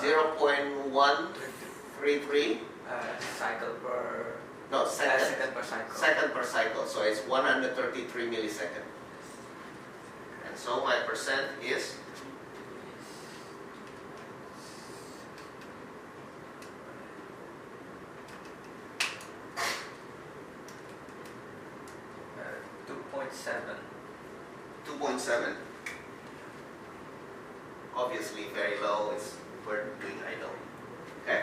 0.133 cycle per second per cycle. Second per cycle. So it's 133 milliseconds. And so my percent is 2.7. Obviously very low. We're doing idle. Okay.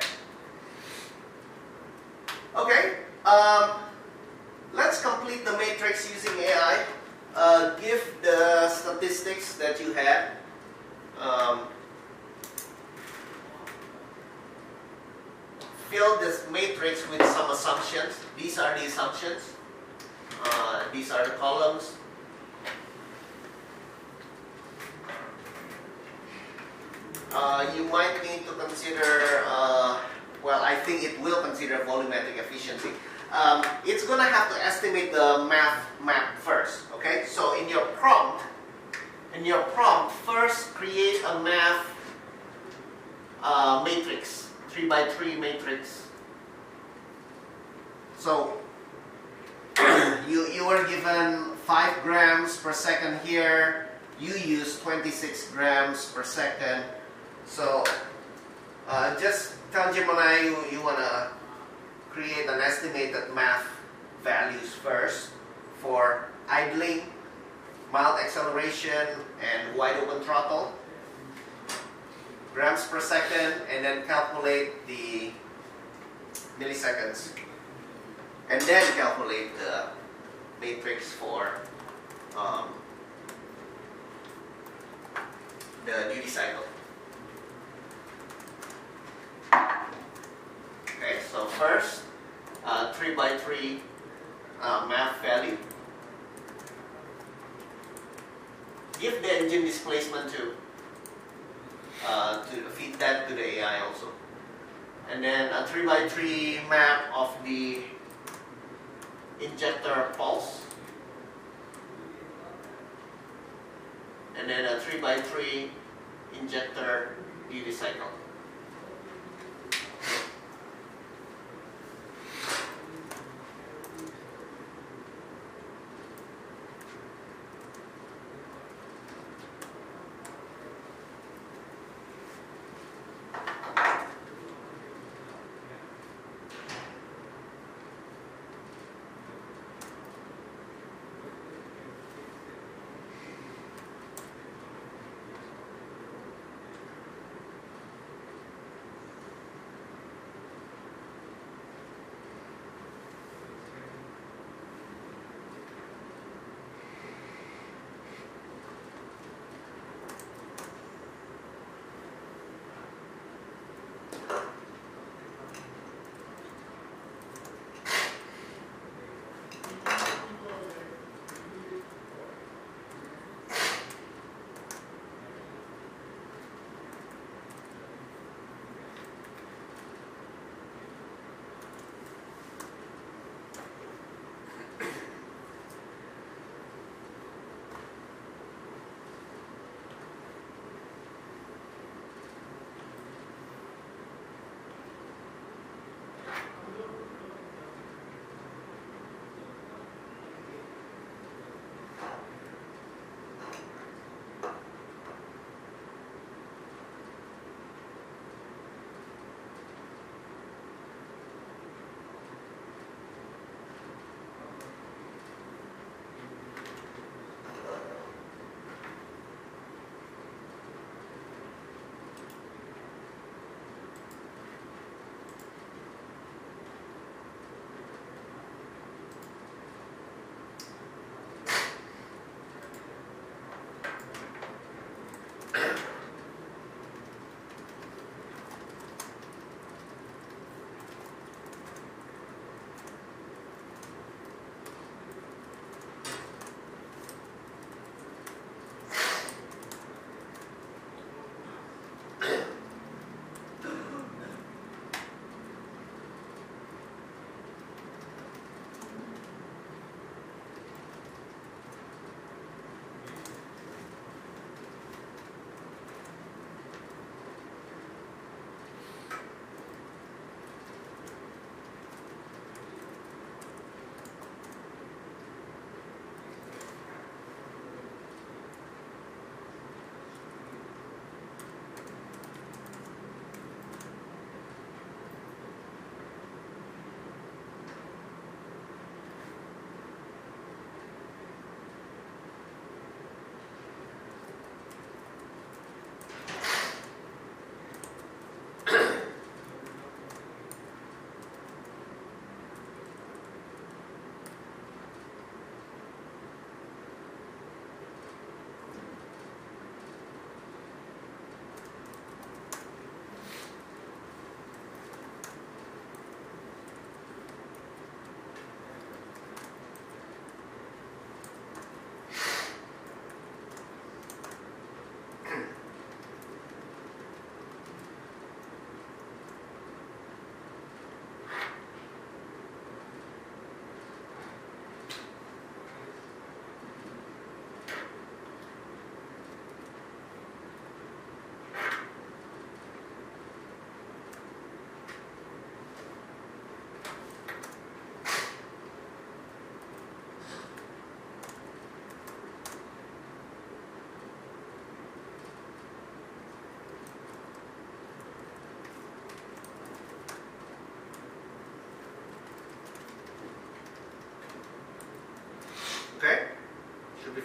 Okay. Let's complete the matrix using AI. Give the statistics that you had. Fill this matrix with some assumptions. These are the assumptions. These are the columns. You might need to consider, well, I think it will consider volumetric efficiency. It's going to have to estimate the math map first, okay? So in your prompt, first create a math matrix, 3x3 matrix. So you were given 5 grams per second here. You use 26 grams per second. So just tell Gemini you want to create an estimated math values first for idling, mild acceleration, and wide open throttle, grams per second, and then calculate the milliseconds, and then calculate the matrix for the duty cycle. Okay, so first, 3x3 math value. Give the engine displacement to feed that to the AI also. And then a 3x3 map of the injector pulse. And then a 3x3 injector duty cycle.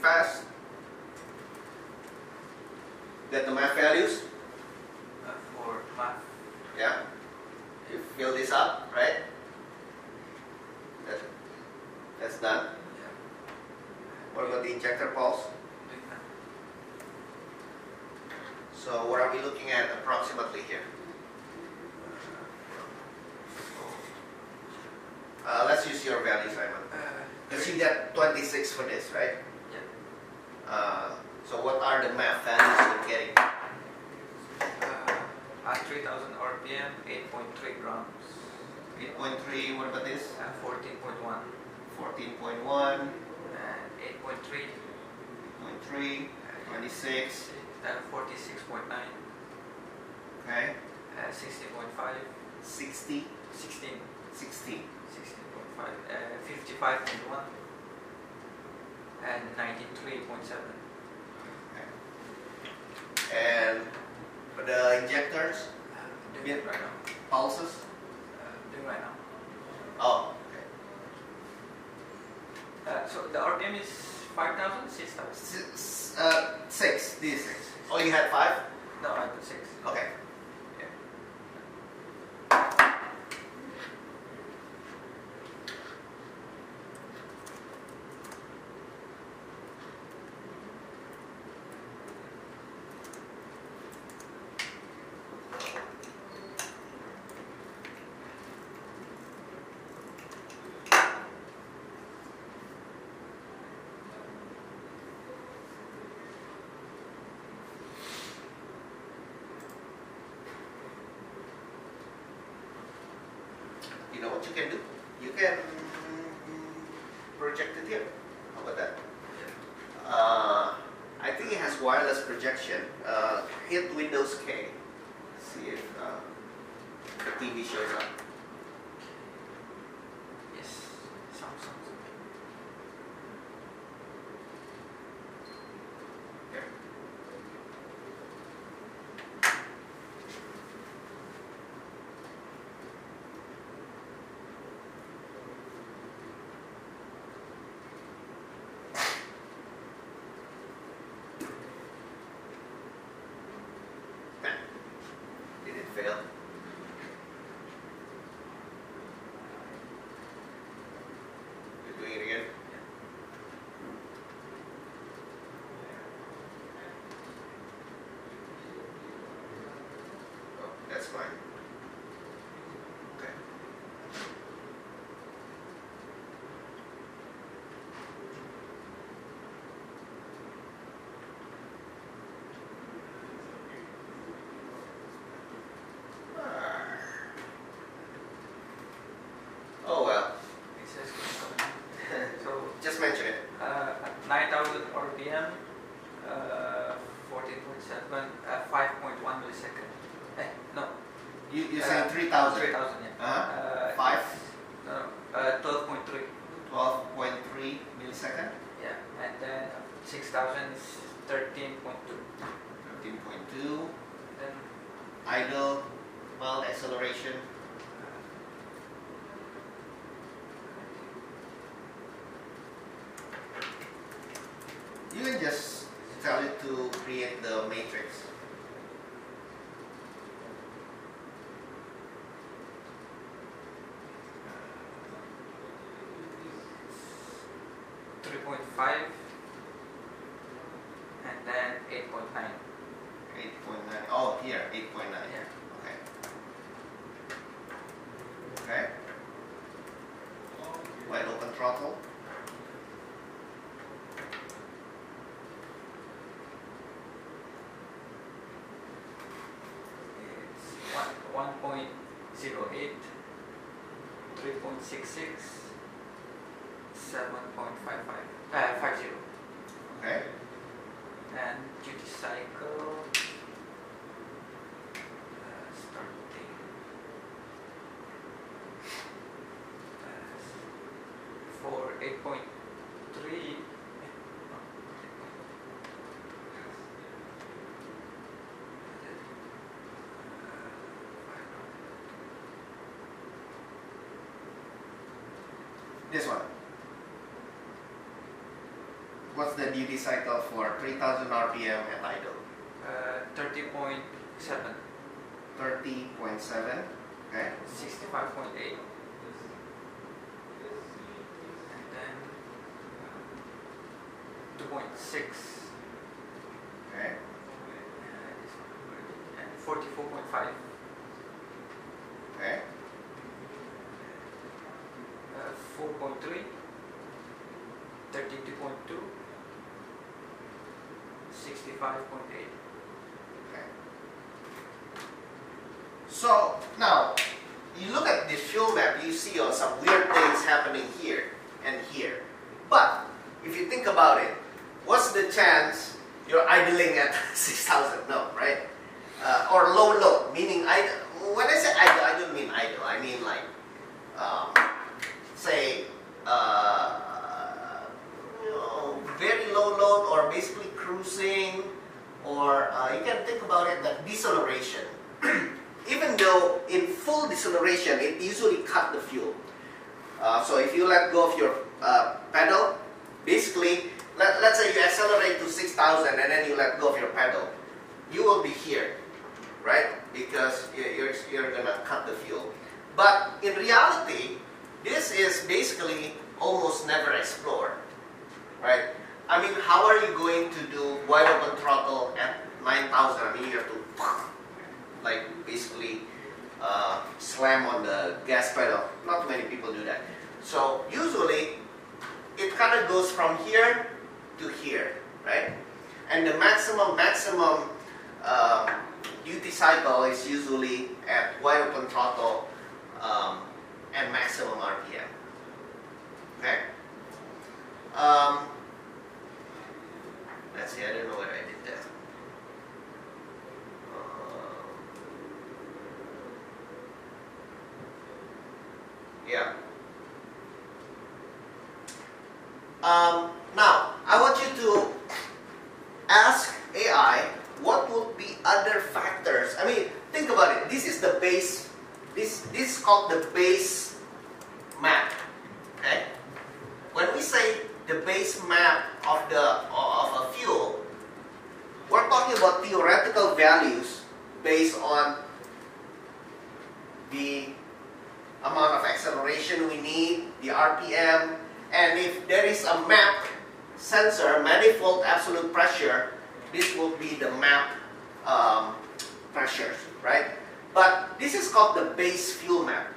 fast. Get the math values. For math. Yeah. You fill this up, right? That's done. Yeah. What about the injector pulse? Doing that. So what are we looking at approximately here? Let's use your values, Simon. Because you got 26 for this, right? Yeah. So what are the math values you're getting? At 3000 RPM, 8.3 grams. 8.3, what about this? 14.1. 14.1, And 8.3. 8.3, 26, 46.9. okay, 60.5. 60, 16. 16. 16.5. 55.1. And 93.7. Okay. And for the injectors, Doing it right now. pulses? Doing right now. Oh, So the RPM is 5,000, 6,000. okay. 6, this. Oh, you had 5? No, I put 6. Okay. You know what you can do? You can project it here. How about that? I think it has wireless projection. Hit Windows K. See if the TV shows up. Yes. Sounds. Here. Did it fail? You're doing it again? Oh, that's fine. Okay. Oh well, It says so just mention it. at 9,000 RPM, 14.7, 5.1 millisecond. No, You saying 3,000? 3,000. Yeah. Uh-huh. 5? No, 12.3. 12.3 millisecond? Yeah, and then 6,000 is 13.2. 13.2. Then Idle, mild acceleration. You can just tell it to create the matrix. uh, 3.5, and then 8.9. 8.9. Oh, here, 8.9. Yeah. Okay. Okay. Wide open throttle. It's 1.08, 3.66, 7.55, 50. Okay. And duty cycle starting for 8.3. This one. what's the duty cycle for 3000 RPM at idle? 30.7. 30.7. Okay. 65.8. And then 2.6. Okay. And 44.5. Okay. 4.3. 32.2. 65.8. Okay. So now you look at this fuel map, you see some weird things happening here and here. But if you think about it, what's the chance you're idling at 6,000? No, right? Or low load, meaning when I say idle, I don't mean idle. I mean like, say, very low load, or basically cruising, or you can think about it that deceleration. Even though in full deceleration, it usually cut the fuel. So if you let go of your pedal, basically, let's say you accelerate to 6,000 and then you let go of your pedal, you will be here, right? Because you're gonna cut the fuel. But in reality, this is basically almost never explored, right? I mean, how are you going to do wide open throttle at 9,000? I mean, you have to like basically slam on the gas pedal. Not many people do that. So usually it kind of goes from here to here, right? And the maximum duty cycle is usually at wide open throttle and maximum RPM. Okay. Let's see. I don't know where I did that. Yeah. Now, I want you to ask AI what would be other factors. I mean, think about it. This is the base. This is called the base map. Okay. When we say the base map of a fuel, we're talking about theoretical values based on the amount of acceleration we need, the RPM, and if there is a map sensor, manifold absolute pressure, this will be the map pressures, right? But this is called the base fuel map.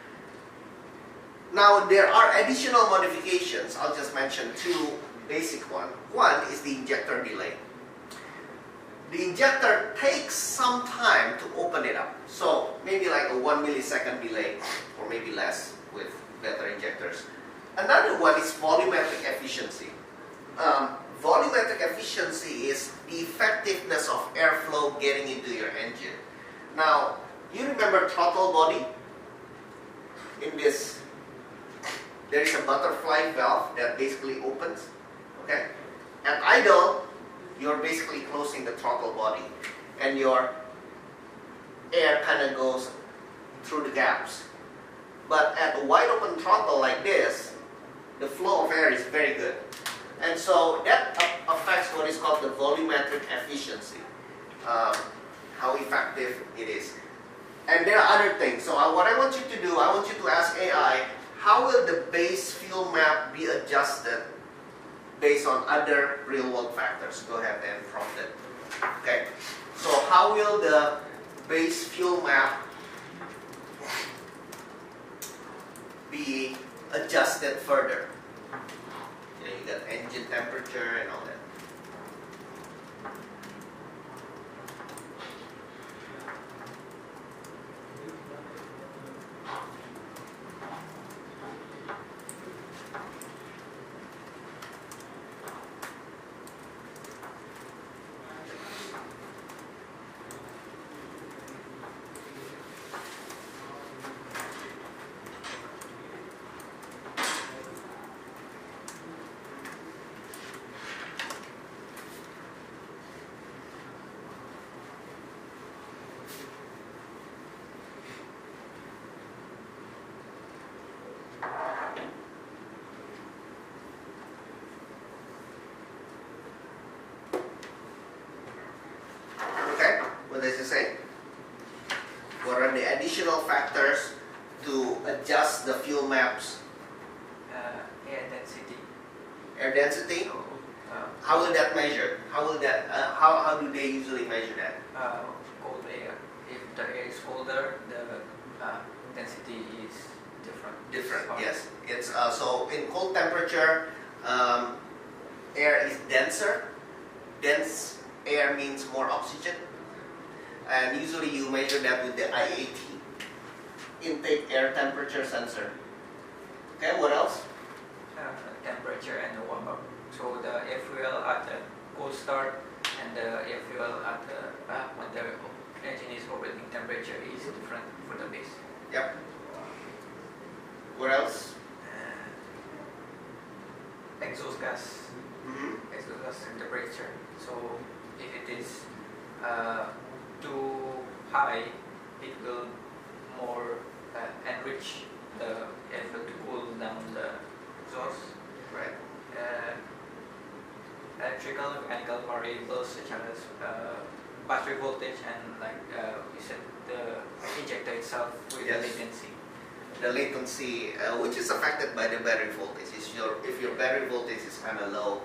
Now there are additional modifications. I'll just mention two basic ones. One is the injector delay. The injector takes some time to open it up. So maybe like a 1 millisecond delay, or maybe less with better injectors. Another one is volumetric efficiency. Volumetric efficiency is the effectiveness of airflow getting into your engine. Now, you remember throttle body? In this, there is a butterfly valve that basically opens. Okay? At idle, you're basically closing the throttle body, and your air kind of goes through the gaps. But at a wide open throttle like this, the flow of air is very good. And so that affects what is called the volumetric efficiency, how effective it is. And there are other things. So what I want you to do, I want you to ask AI, how will the base fuel map be adjusted based on other real-world factors? Go ahead and prompt it. Okay. So how will the base fuel map be adjusted further? You got engine temperature and all that. additional factors to adjust the fuel maps? Air density. Air density? So, How will that measure? How do they usually measure that? cold air. If the air is colder, the density is different. Different, Or- yes. It's so in cold temperature, air is denser. Dense air means more oxygen, and usually you measure that with the IAT, intake air temperature sensor. Okay, what else? Temperature and the warm up. So the air fuel at the cold start and the air fuel at the when the engine is operating temperature is different for the base. Yep. What else? Exhaust gas. Mm-hmm. Exhaust gas temperature. So if it is too high, it will more enrich the air fuel to cool down the exhaust. Right. Electrical, mechanical variables such as battery voltage and you said the injector itself with Yes. the latency. The latency, which is affected by the battery voltage, if your battery voltage is kind of low,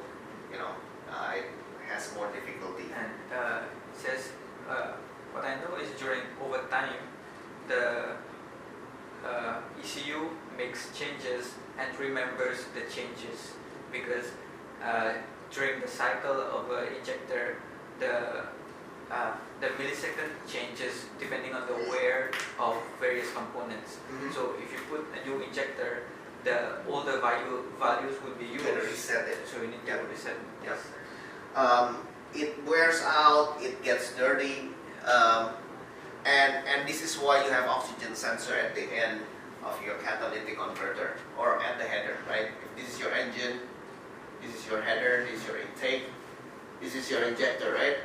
it has more difficulty. And it says what I know is during overtime the ECU makes changes and remembers the changes because during the cycle of an injector the millisecond changes depending on the wear of various components. Mhm. So if you put a new injector, the older values would be You used. can reset it. So you need to Yeah. reset. Yeah. Yes. It wears out, it gets dirty, and this is why you have oxygen sensor at the end of your catalytic converter or at the header, right? If this is your engine, this is your header, this is your intake, this is your injector, right?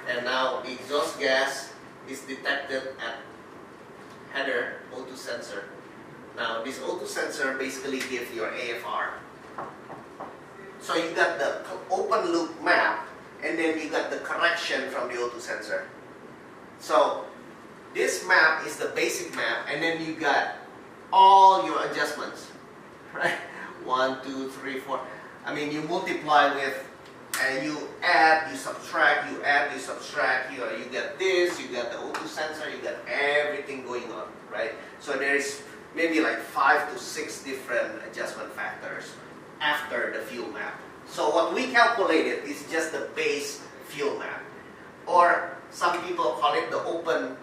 And now the exhaust gas is detected at header O2 sensor. Now this O2 sensor basically gives your AFR. So you got the open loop map, and then you got the correction from the O2 sensor. So this map is the basic map, and then you got all your adjustments, right? 1, 2, 3, 4. I mean, you multiply with, and you add, you subtract, you add, you subtract. You get this, you got the O2 sensor, you got everything going on, right? So there is maybe like 5 to 6 different adjustment factors after the fuel map. So what we calculated is just the base fuel map, or some people call it the open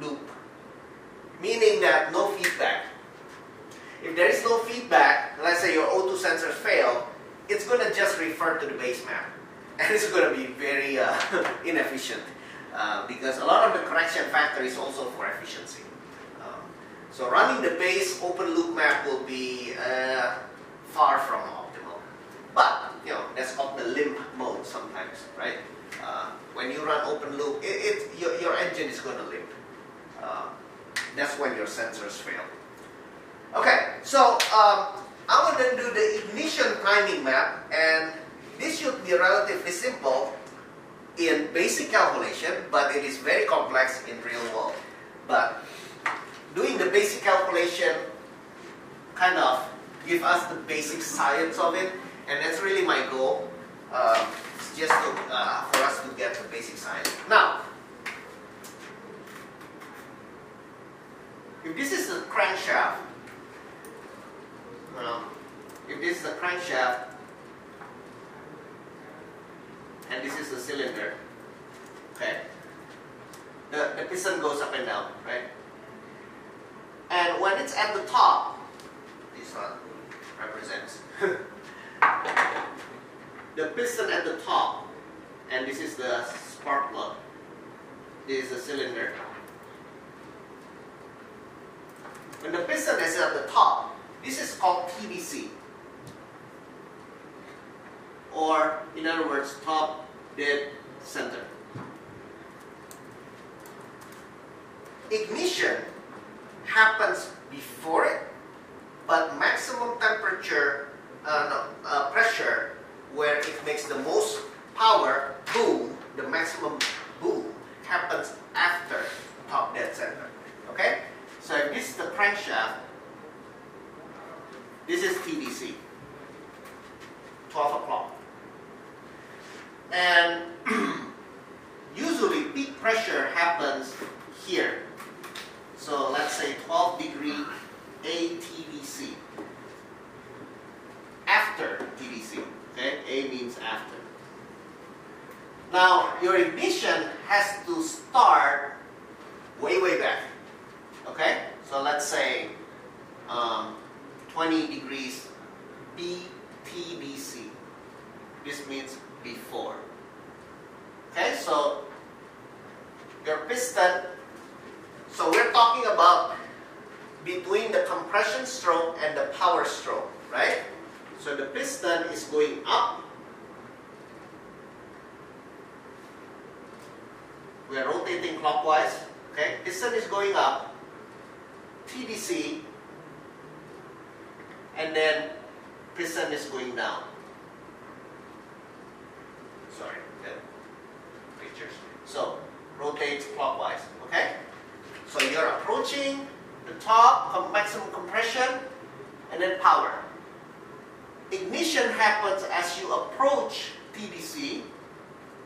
loop, meaning that no feedback. If there is no feedback, let's say your O2 sensors fail, it's going to just refer to the base map, and it's going to be very inefficient because a lot of the correction factor is also for efficiency. So running the base open loop map will be far from optimal. But that's called the limp mode sometimes, right? When you run open loop, your engine is going to limp. That's when your sensors fail. Okay, so I will then do the ignition timing map, and this should be relatively simple in basic calculation, but it is very complex in real world. But doing the basic calculation kind of give us the basic science of it, and that's really my goal. It's just for us to get the basic science. Now, if this is the crankshaft, if this is the crankshaft and this is the cylinder, okay, the piston goes up and down, right? And when it's at the top, this one represents the piston at the top, and this is the spark plug. This is the cylinder. When the piston is at the top, this is called TDC, or in other words, top dead center. Ignition happens before it, but maximum temperature, pressure, where it makes the most power, boom, the maximum boom, happens after top dead center. crankshaft, this is TDC, 12 o'clock. And usually peak pressure happens here. So let's say 12 degree ATDC. After TDC, okay? A means after. Now, your ignition has to start way back, okay? So let's say 20 degrees BTDC. This means before. Okay, so your piston, so we're talking about between the compression stroke and the power stroke, right? So the piston is going up. We are rotating clockwise. Okay, piston is going up, TDC, and then piston is going down. Sorry, good pictures. So rotates clockwise. Okay, so you're approaching the top, maximum compression, and then power. Ignition happens as you approach TDC.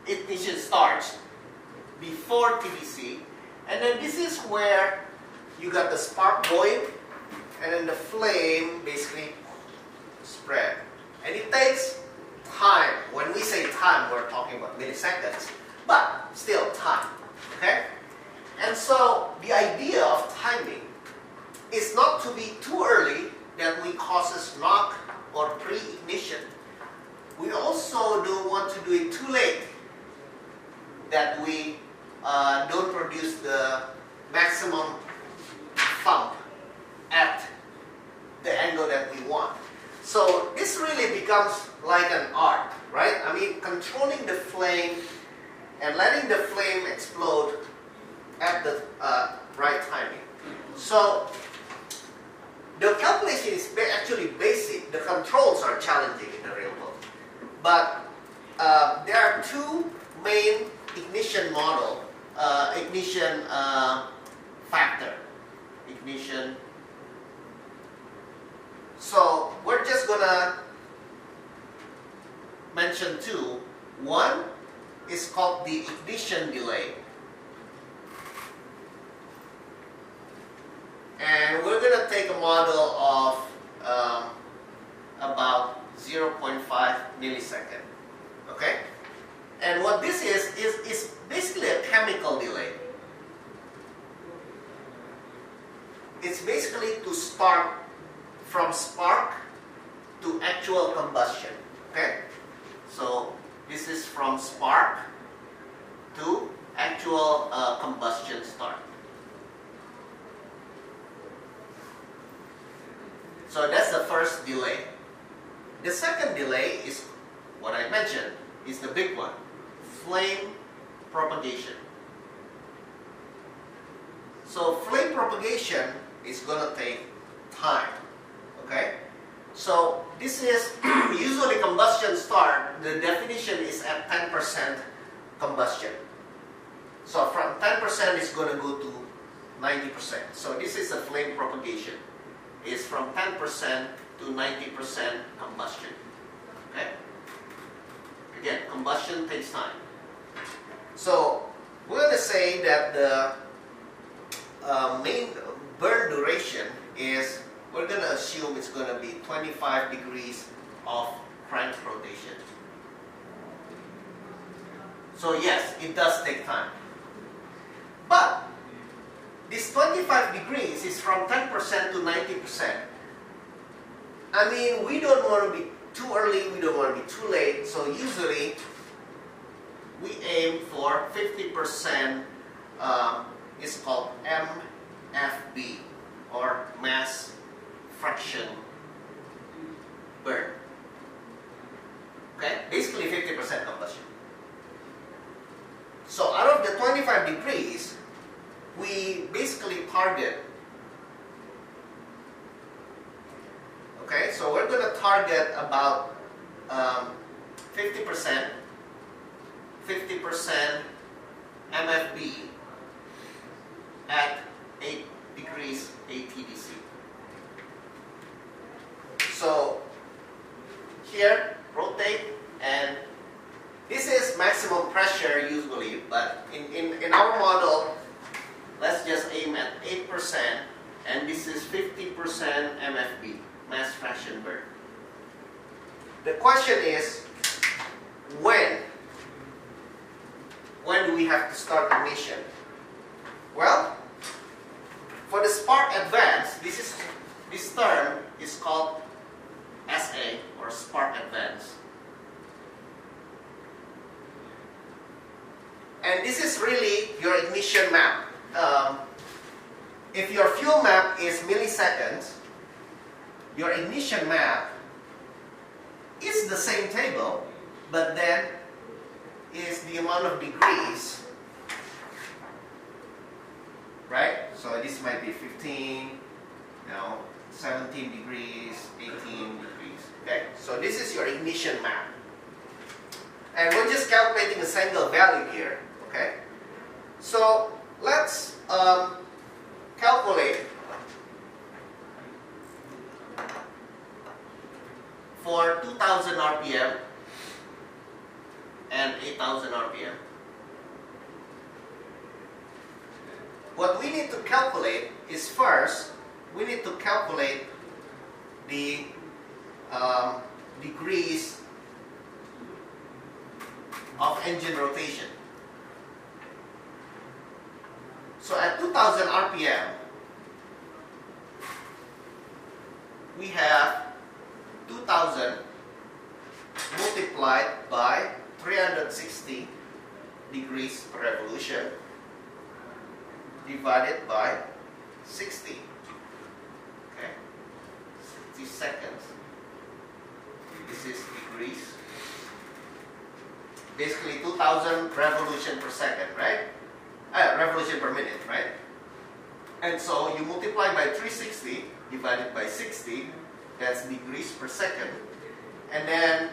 Ignition starts before TDC, and then this is where you got the spark going, and then the flame basically spread. And it takes time. When we say time, we're talking about milliseconds, but still time. Okay? And so the idea of timing is not to be too early that we causes knock or pre-ignition. We also don't want to do it too late that we don't produce the maximum thump at the angle that we want. So this really becomes like an art, right? I mean, controlling the flame and letting the flame explode at the right timing. So the calculation is actually basic. The controls are challenging in the real world. But there are two main ignition model, ignition factor, ignition. So we're just gonna mention two. One is called the ignition delay. And we're going to take a model of about 0.5 millisecond. Okay? And what this is basically a chemical delay. It's basically to start from spark to actual combustion. Okay? So this is from spark to actual combustion start. So that's the first delay. The second delay is what I mentioned, is the big one, flame propagation. So flame propagation is going to take time, okay? So this is usually combustion start, the definition is at 10% combustion. So from 10% is going to go to 90%. So this is a flame propagation. Is from 10% to 90% combustion. Okay? Again, combustion takes time. So we're going to say that the main burn duration is, we're going to assume it's going to be 25 degrees of crank rotation. So yes, it does take time. But this 25 degrees is from 10% to 90%. I mean, we don't want to be too early, we don't want to be too late, so usually we aim for 50%, it's called MFB, or mass fraction burn. Okay, basically 50% combustion. So out of the 25 degrees, we basically target, okay, so we're going to target about 50% MFB at 8 degrees ATDC. here, rotate, and this is maximum pressure usually, but in our model, let's just aim at 8%, and this is 50% MFB, mass fraction burn. The question is, when do we have to start ignition? Well, for the spark advance, this term is called SA, or spark advance. And this is really your ignition map. If your fuel map is milliseconds, your ignition map is the same table, but then is the amount of degrees, right? So this might be 15, 17 degrees, 18 degrees. Okay, so this is your ignition map. And we're just calculating a single value here, okay? So let's calculate for 2000 RPM and 8000 RPM. What we need to calculate is, first, we need to calculate the degrees of engine rotation. So at 2000 RPM, we have 2000 multiplied by 360 degrees per revolution divided by 60. Okay, 60 seconds. This is degrees. Basically 2000 revolution per second, right? Revolution per minute, right? And so you multiply by 360 divided by 60, that's degrees per second. And then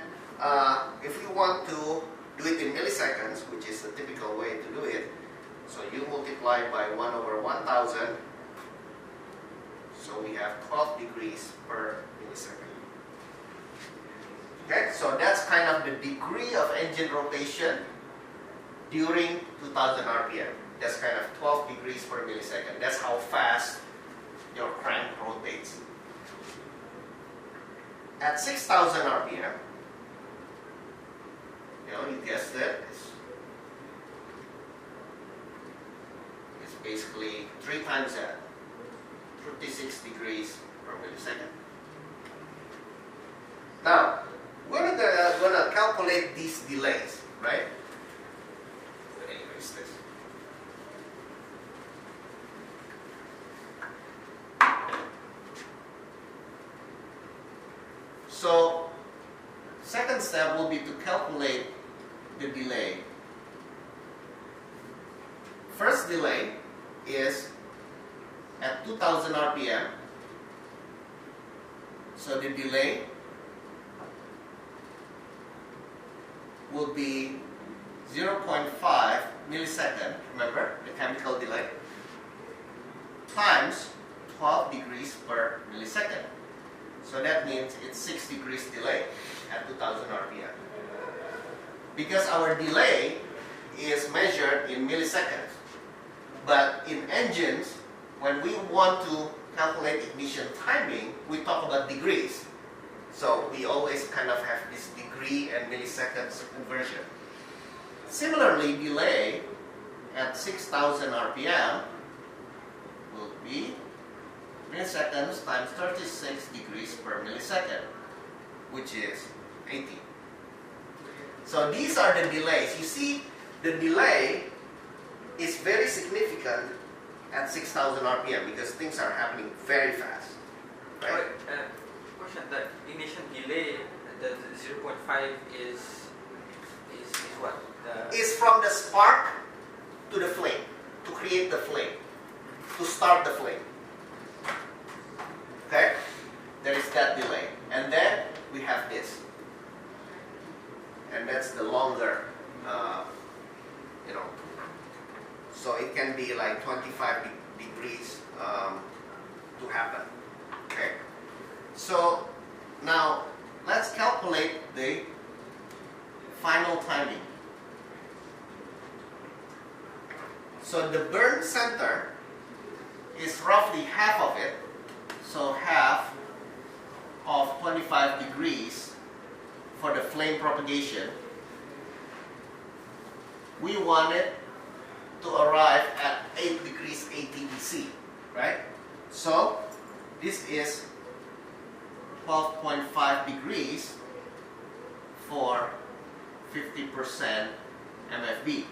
if you want to do it in milliseconds, which is the typical way to do it, so you multiply by 1 over 1000, so we have 12 degrees per millisecond. Okay, so that's kind of the degree of engine rotation during 2000 RPM. That's kind of 12 degrees per millisecond. That's how fast your crank rotates. At 6000 RPM, you guessed it, it's basically 3 times that, 56 degrees per millisecond. Now, we're gonna calculate these delays, right? Let me erase this. So, second step will be to calculate the delay. First delay is at 2000 RPM. So the delay will be 0.5 millisecond, remember the chemical delay, times 12 degrees per millisecond. So that means it's 6 degrees delay at 2000 RPM. Because our delay is measured in milliseconds. But in engines, when we want to calculate ignition timing, we talk about degrees. So we always kind of have this degree and milliseconds conversion. Similarly, delay at 6000 RPM will be milliseconds times 36 degrees per millisecond, which is 80. So these are the delays. You see, the delay is very significant at 6000 RPM because things are happening very fast. Right? Question, the ignition delay, the 0.5 is what? Is from the spark to the flame, to create the flame, to start the flame. Okay? There is that delay. And then we have this. And that's the longer, so it can be like 25 degrees to happen. Okay? So now let's calculate the final timing. So the burn center is roughly half of it, so half of 25 degrees for the flame propagation. We want it to arrive at 8 degrees ATBC, right? So this is 12.5 degrees for 50% MFB,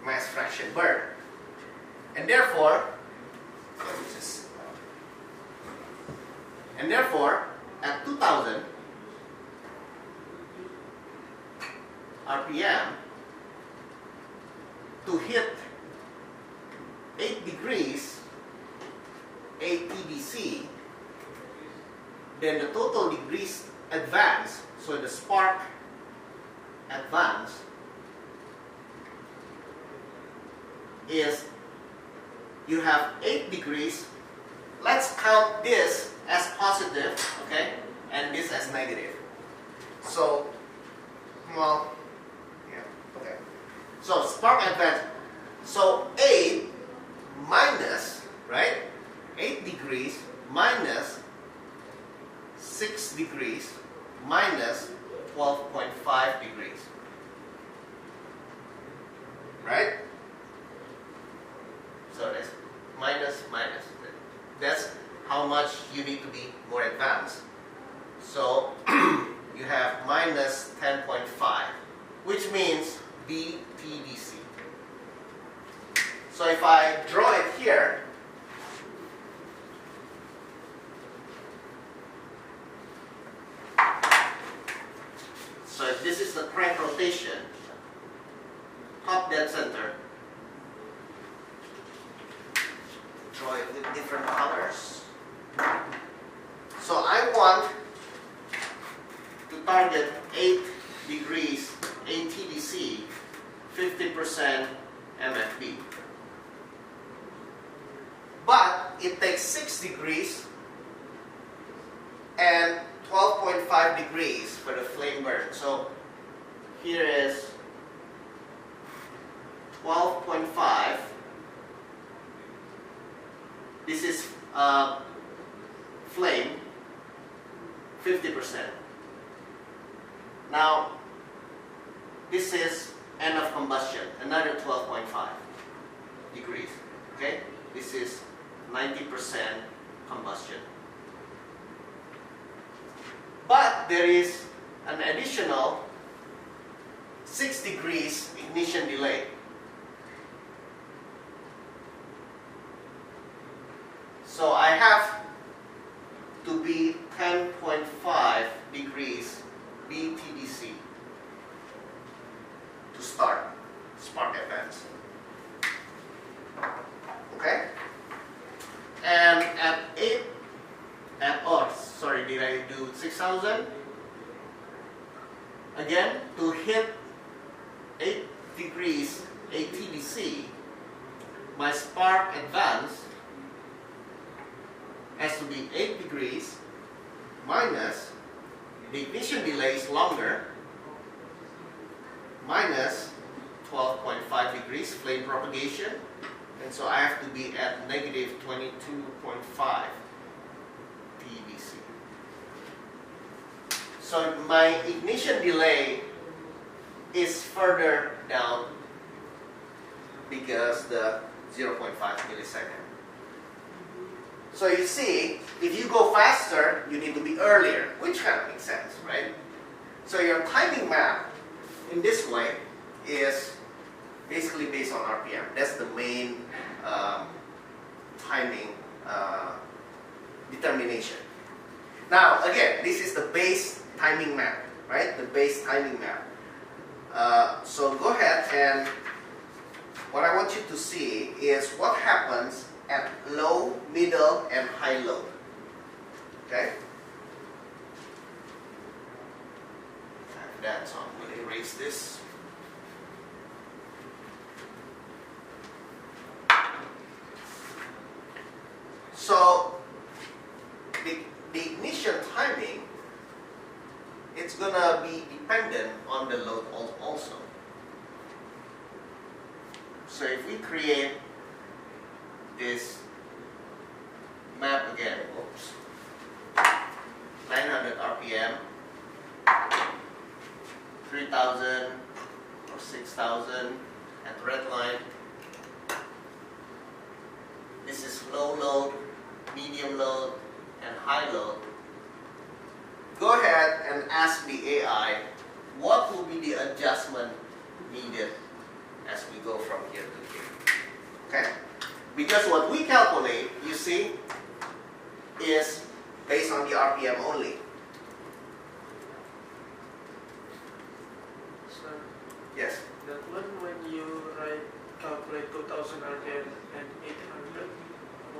mass fraction burn. And therefore, at 2000 RPM, to hit 8 degrees ATBC, then the total degrees advance, so the spark advance is, you have 8 degrees. Let's count this as positive, okay, and this as negative. So, well, yeah, okay. So spark advance. So 8 minus, right? 8 degrees minus 6 degrees minus 12.5 degrees. Right? So that's minus. That's how much you need to be more advanced. So you have minus 10.5, which means BTDC. So if I draw it here, so if this is the crank rotation, top dead center, draw it with different colors. So I want to target 8 degrees ATDC, 50% MFB. But it takes 6 degrees and 12.5 degrees for the flame burn. So here is 12.5. This is flame, 50%. Now, this is end of combustion, another 12.5 degrees. Okay, this is 90% combustion. But there is an additional 6 degrees ignition delay. So I have to be 10.5 degrees BTDC to start spark advance. Okay? And at 8, did I do 6,000? Again, to hit 8 degrees ATDC, my spark advance has to be 8 degrees minus, the ignition delay is longer, minus 12.5 degrees flame propagation, and so I have to be at negative 22.5 TBC. So my ignition delay is further down because the 0.5 millisecond. So you see, if you go faster, you need to be earlier, which kind of makes sense, right? So your timing map in this way is basically based on RPM. That's the main timing determination. Now, again, this is the base timing map, right? The base timing map. So go ahead, and what I want you to see is what happens at low, middle, and high load. Okay? That, so I'm going to erase this. So the ignition timing gonna be dependent on the load also. So if we create this map again, oops, 900 RPM, 3000 or 6000 at red line. This is low load, medium load, and high load. Go ahead and ask the AI what will be the adjustment needed as we go from here to here. Okay? Because what we calculate, you see, is based on the RPM only. Sir, Yes. that one when you calculate 2000 RPM and 800,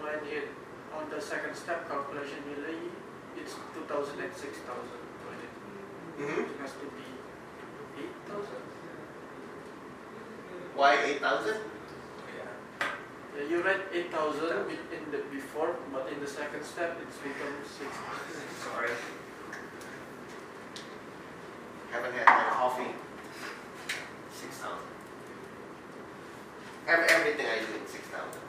when it on the second step calculation delay, it's 2000 and 6000. Mm-hmm. It has to be 8000. Why 8,000? Yeah, you write 8,000 in the before, but in the second step it's become 6,000. Sorry. Haven't had my coffee. 6,000. Everything I do in 6,000.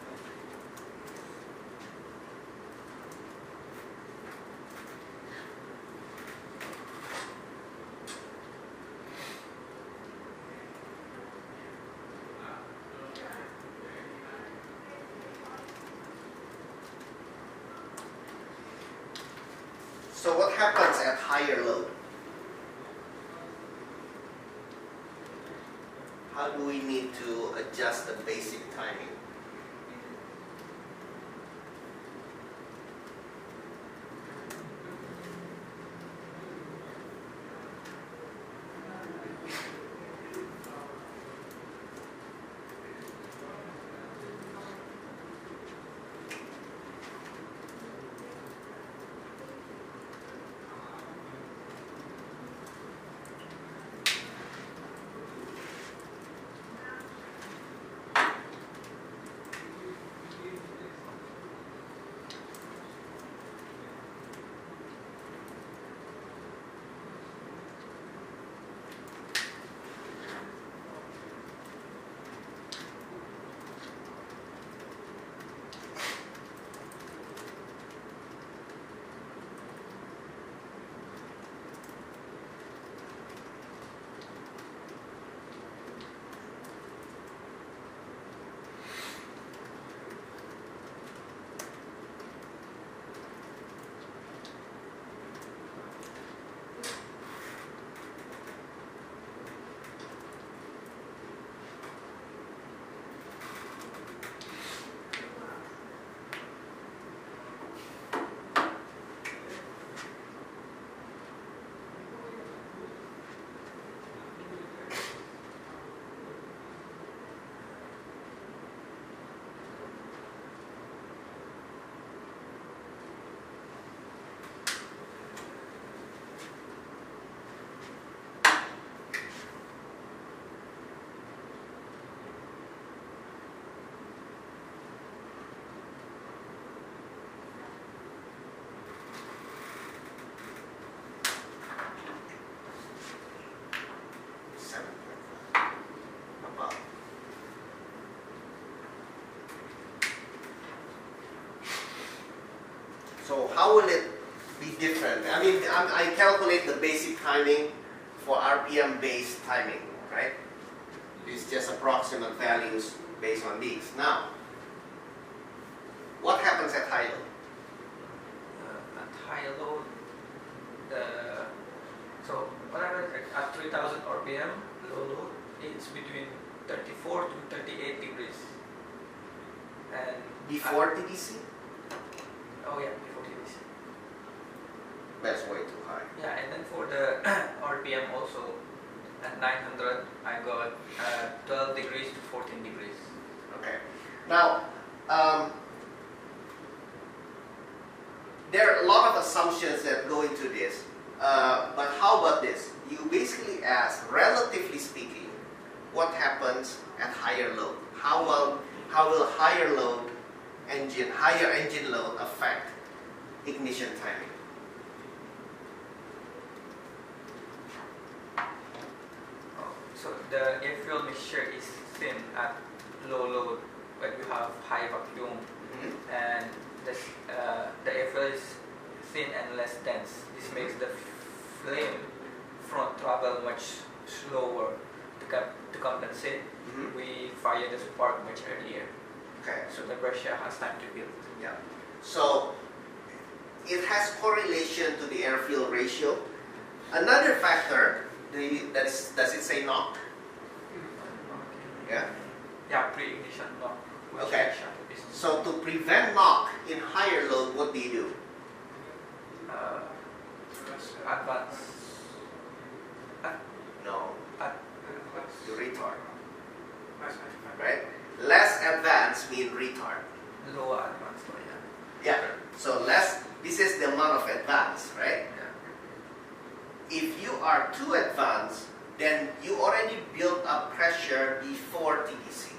So what happens at higher load? How do we need to adjust the basic timing? So how will it be different? I mean, I calculate the basic timing for RPM based timing, right? It's just approximate values based on these. Now, what happens at high load? At high load, so what happens at 3000 RPM, low load, it's between 34 to 38 degrees. And Before TDC? oh yeah, before TDC. That's way too high. Yeah, and then for the RPM also, at 900, I got 12 degrees to 14 degrees. Okay. Now, there are a lot of assumptions that go into this. But how about this? You basically ask, relatively speaking, what happens at higher load? How will higher engine load affect ignition timing? the air fuel mixture is thin at low load, but you have high vacuum, and the air fuel is thin and less dense. This makes the flame front travel much slower. To compensate, we fire the spark much earlier. Okay. So the pressure has time to build. Yeah. So it has correlation to the air-fuel ratio. Another factor, does it say knock? Yeah. Yeah, pre-ignition knock. Okay. So to prevent knock in higher load, what do you do? Advance. No, you retard. Right. Right? Less advanced mean retard. Lower advance. So Yeah. So this is the amount of advance, right? If you are too advanced, then you already built up pressure before TDC.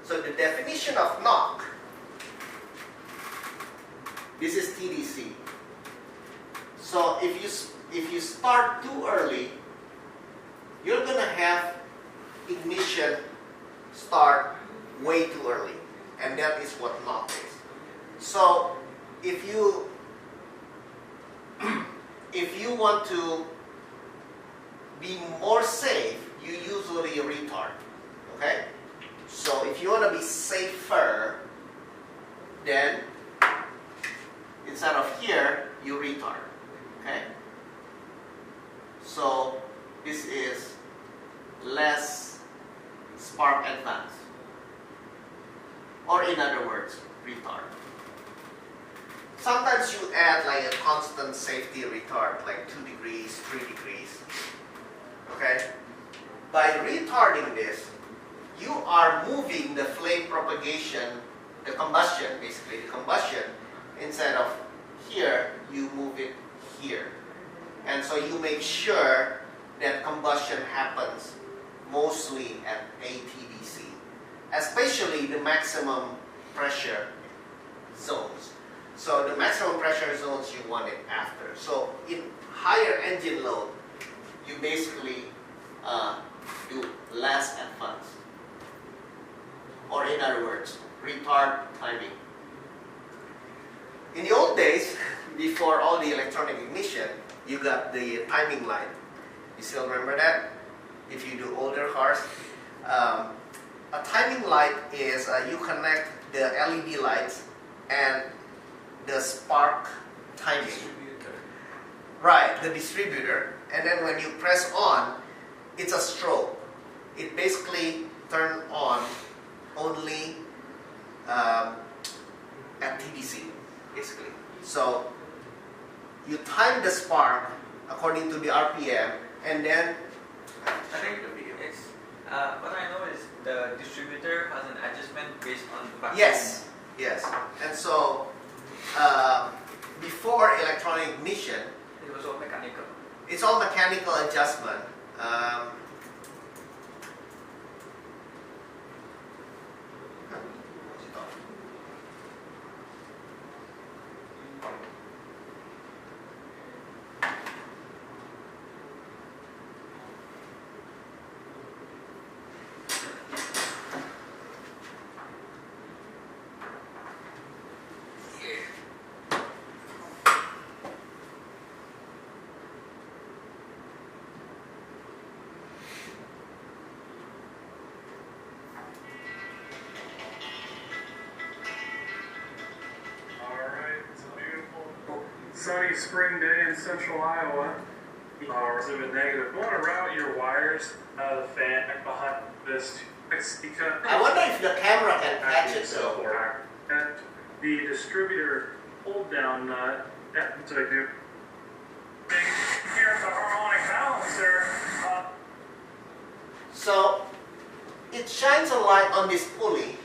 So the definition of knock, this is TDC. So if you start too early, you're gonna have ignition start way too early, and that is what knock is. So if you want to be more safe, you usually retard. Okay? So if you want to be safer, then instead of here, you retard. Okay? So this is less spark advance. Or in other words, retard. Sometimes you add like a constant safety retard, like 2 degrees, 3 degrees. Okay? By retarding this, you are moving the flame propagation, the combustion, basically the combustion, instead of here, you move it here. And so you make sure that combustion happens mostly at ATDC, especially the maximum pressure zones. So the maximum pressure zones you want it after. So in higher engine load, you basically do less advance. Or in other words, retard timing. In the old days, before all the electronic ignition, you got the timing light. You still remember that? If you do older cars. A timing light is you connect the LED lights and the spark timing. distributor. Right, the distributor. And then when you press on, it's a strobe. It basically turns on only at TDC, basically. So you time the spark according to the RPM, and then I think the video. it's what I know is the distributor has an adjustment based on the vacuum. Yes, yes. And so before electronic ignition, It was all mechanical. it's all mechanical adjustment. Sunny spring day in central Iowa. Hours of a negative. You want to route your wires out of the fan behind this because I wonder if the camera can catch it though. and the distributor hold down nut. That's what I do. Here at the harmonic balancer. So it shines a light on this pulley,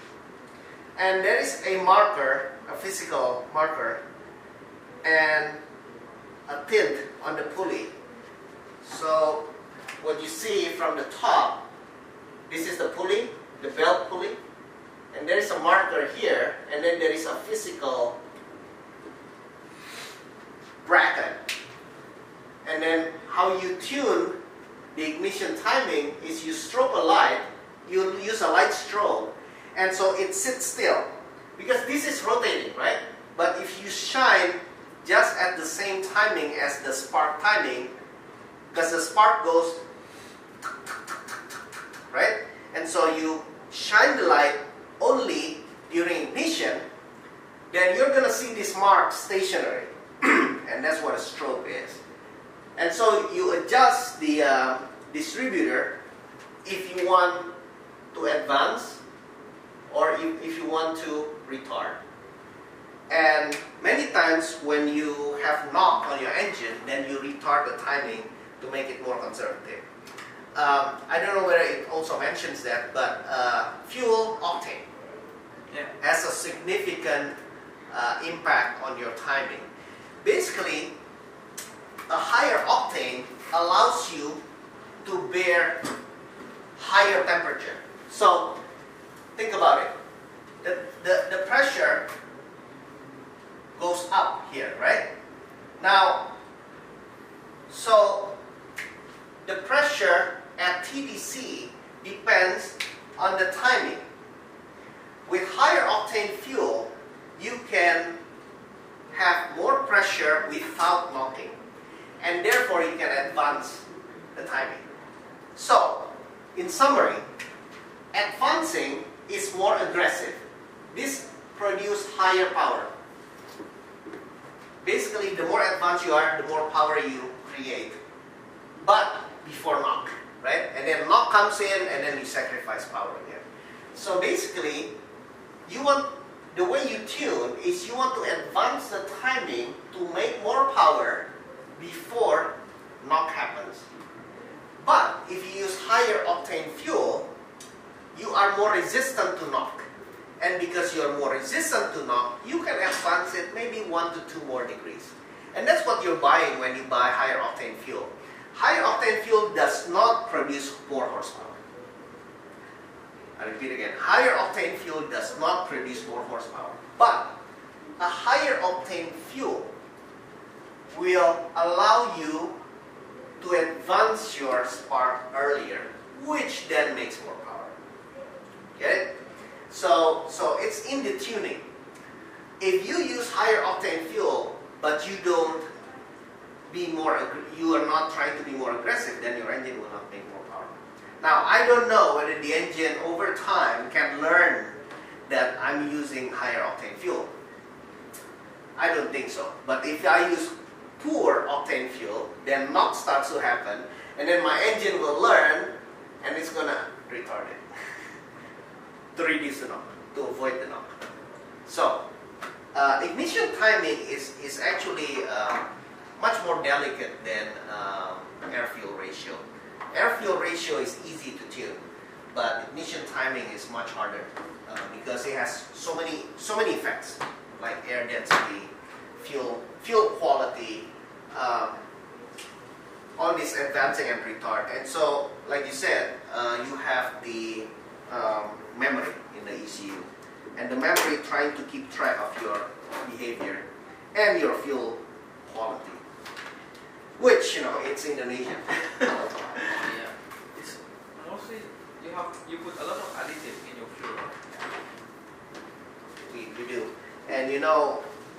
and there is a marker, a physical marker, and a tint on the pulley. So what you see from the top, this is the pulley, the belt pulley, and there is a marker here, and then there is a physical bracket. And then how you tune the ignition timing is you strobe a light, you use a light strobe, and so it sits still. Because this is rotating, right? But if you shine just at the same timing as the spark timing, because the spark goes, right? And so you shine the light only during ignition, then you're going to see this mark stationary. And that's what a strobe is. And so you adjust the distributor if you want to advance or if you want to retard. And many times when you have knock on your engine, then you retard the timing to make it more conservative. I don't know whether it also mentions that, but fuel octane has a significant impact on your timing. Basically, a higher octane allows you to bear higher temperature. So think about it. The pressure goes up here, right? Now, so the pressure at TDC depends on the timing. With higher octane fuel, you can have more pressure without knocking, and therefore you can advance the timing. So, in summary, advancing is more aggressive. This produces higher power. Basically, the more advanced you are, the more power you create. But before knock, right? And then knock comes in, and then you sacrifice power again. So basically, the way you tune is you want to advance the timing to make more power before knock happens. But if you use higher octane fuel, you are more resistant to knock. And because you're more resistant to knock, you can advance it maybe 1 to 2 more degrees. And that's what you're buying when you buy higher octane fuel. Higher octane fuel does not produce more horsepower. I repeat again, higher octane fuel does not produce more horsepower. But a higher octane fuel will allow you to advance your spark earlier, which then makes more power. Get it? So it's in the tuning. If you use higher octane fuel, but you are not trying to be more aggressive, then your engine will not make more power. Now, I don't know whether the engine over time can learn that I'm using higher octane fuel. I don't think so. But if I use poor octane fuel, then knock starts to happen, and then my engine will learn, and it's going to retard it to reduce the knock, to avoid the knock. So, ignition timing is actually much more delicate than air-fuel ratio. Air-fuel ratio is easy to tune, but ignition timing is much harder because it has so many effects, like air density, fuel quality, all this advancing and retard. And so, like you said, you have the memory in the ECU, and the memory trying to keep track of your behavior and your fuel quality, which it's Indonesian. Yeah. It's mostly you put a lot of additive in your fuel. We do, and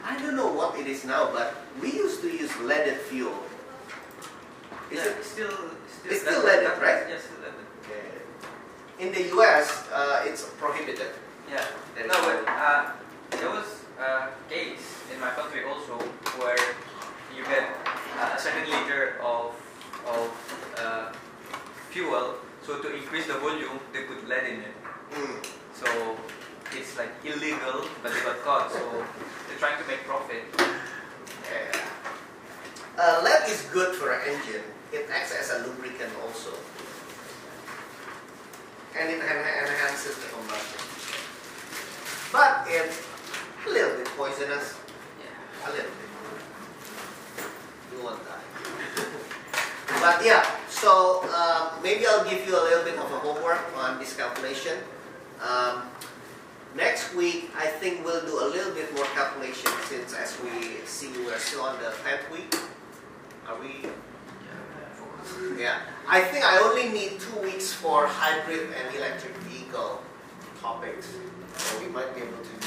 I don't know what it is now, but we used to use leaded fuel. It's still leaded, right? Yes, leaded. In the US, it's prohibited. Yeah. No, but there was a case in my country also where you get a certain liter of fuel. So to increase the volume, they put lead in it. So it's like illegal, but they got caught. So they're trying to make profit. Lead is good for an engine. It acts as a lubricant also, and it enhances the combustion. But it's a little bit poisonous. Yeah. A little bit. You won't die. But yeah, so maybe I'll give you a little bit of a homework on this calculation. Next week, I think we'll do a little bit more calculation since, as we see, we're still on the 10th week. Are we? Yeah, I think I only need 2 weeks for hybrid and electric vehicle topics, so we might be able to